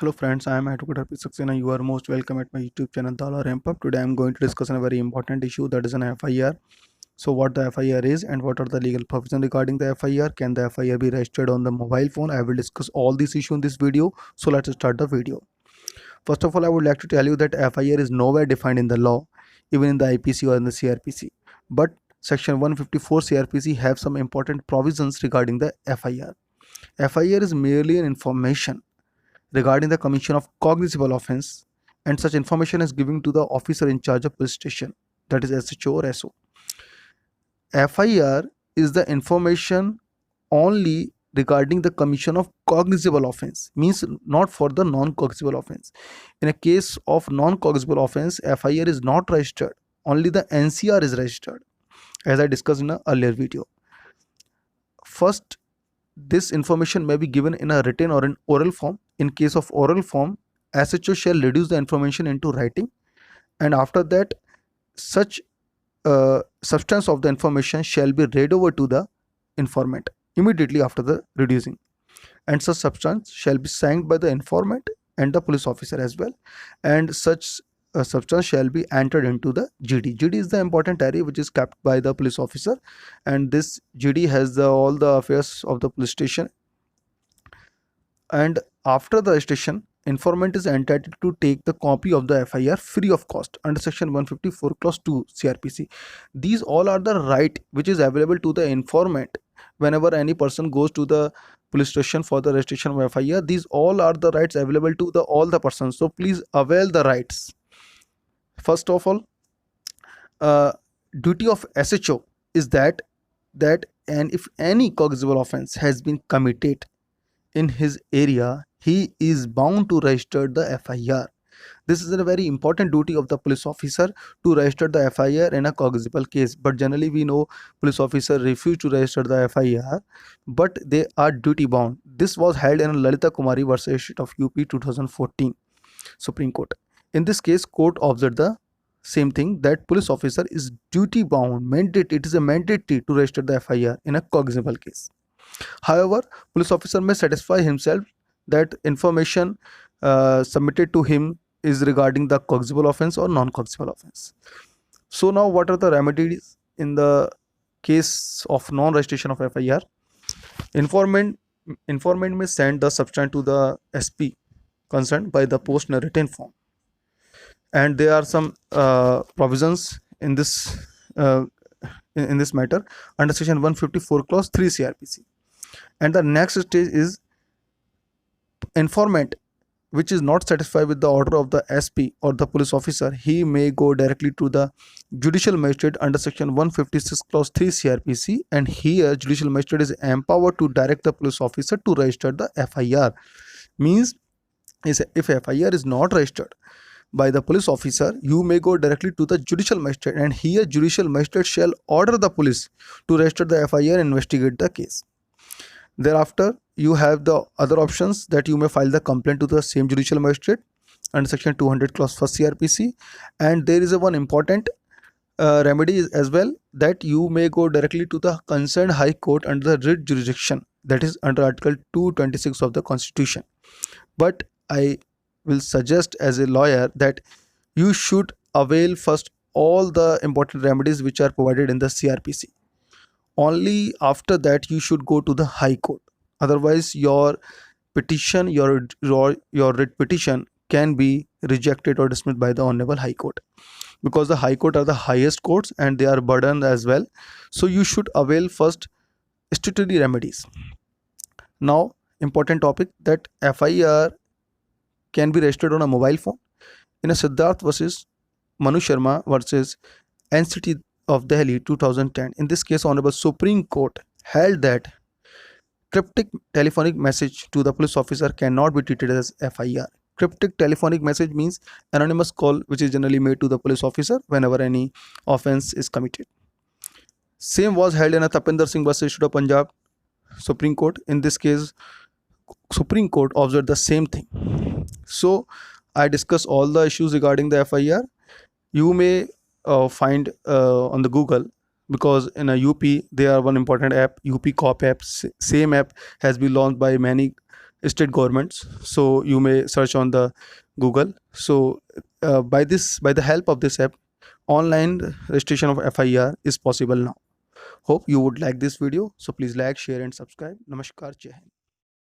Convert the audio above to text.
Hello friends, I am Advocate Arpit Saxena. You are most welcome at my YouTube channel Rampup. Today I am going to discuss on a very important issue, that is an FIR. So what the FIR is and what are the legal provisions regarding the FIR? Can the FIR be registered on the mobile phone? I will discuss all these issues in this video. So let's start the video. First of all, I would like to tell you that FIR is nowhere defined in the law, even in the IPC or in the CRPC. But section 154 CRPC have some important provisions regarding the FIR. FIR is merely an information regarding the commission of cognizable offense, and such information is given to the officer in charge of police station, that is SHO or SO. FIR is the information only regarding the commission of cognizable offense, means not for the non-cognizable offense. In a case of non-cognizable offense, FIR is not registered, only the NCR is registered, as I discussed in an earlier video. First, this information may be given in a written or an oral form. In case of oral form, SHO shall reduce the information into writing, and after that such substance of the information shall be read over to the informant immediately after the reducing, and such substance shall be signed by the informant and the police officer as well, and such substance shall be entered into the GD. GD is the important area which is kept by the police officer, and this GD has all the affairs of the police station. And after the registration, informant is entitled to take the copy of the FIR free of cost under section 154 clause 2 CRPC. These all are the right which is available to the informant whenever any person goes to the police station for the registration of FIR. These all are the rights available to all the persons, so please avail the rights. First of all, duty of SHO is that and if any cognizable offense has been committed in his area, he is bound to register the FIR. This is a very important duty of the police officer to register the FIR in a cognizable case, but generally we know police officer refuse to register the FIR, but they are duty bound. This was held in Lalita Kumari versus State of UP 2014 Supreme Court. In this case, court observed the same thing, that police officer is duty bound, mandate. It is a mandatory to register the FIR in a cognizable case. However, police officer may satisfy himself that information submitted to him is regarding the cognizable offense or non-cognizable offense. So now what are the remedies in the case of non-registration of FIR? Informant may send the substance to the SP concerned by the post in a written form, and there are some provisions in this matter under section 154 clause 3 CRPC. And the next stage is informant which is not satisfied with the order of the SP or the police officer, he may go directly to the judicial magistrate under section 156 clause 3 CRPC, and here judicial magistrate is empowered to direct the police officer to register the FIR. Means if FIR is not registered by the police officer, you may go directly to the judicial magistrate, and here judicial magistrate shall order the police to register the FIR and investigate the case. Thereafter, you have the other options, that you may file the complaint to the same judicial magistrate under section 200 clause 1 CRPC, and there is a one important remedy as well, that you may go directly to the concerned high court under the writ jurisdiction, that is under article 226 of the constitution. But I will suggest as a lawyer that you should avail first all the important remedies which are provided in the CRPC. Only after that you should go to the high court. Otherwise your petition, your writ petition can be rejected or dismissed by the honorable high court, because the high court are the highest courts and they are burdened as well. So you should avail first statutory remedies. Now, important topic, that FIR can be registered on a mobile phone. In a Siddharth versus Manu Sharma versus NCT of Delhi 2010, in this case honorable Supreme Court held that cryptic telephonic message to the police officer cannot be treated as FIR. Cryptic telephonic message means anonymous call which is generally made to the police officer whenever any offense is committed. Same was held in a Tapinder Singh versus State of Punjab Supreme Court. In this case, Supreme Court observed the same thing. So I discuss all the issues regarding the FIR. You may find on the Google, because in a UP there are one important app, UP Cop app. Same app has been launched by many state governments. So you may search on the Google. So by the help of this app, online registration of FIR is possible now. Hope you would like this video. So please like, share and subscribe. Namaskar. Jai Hind.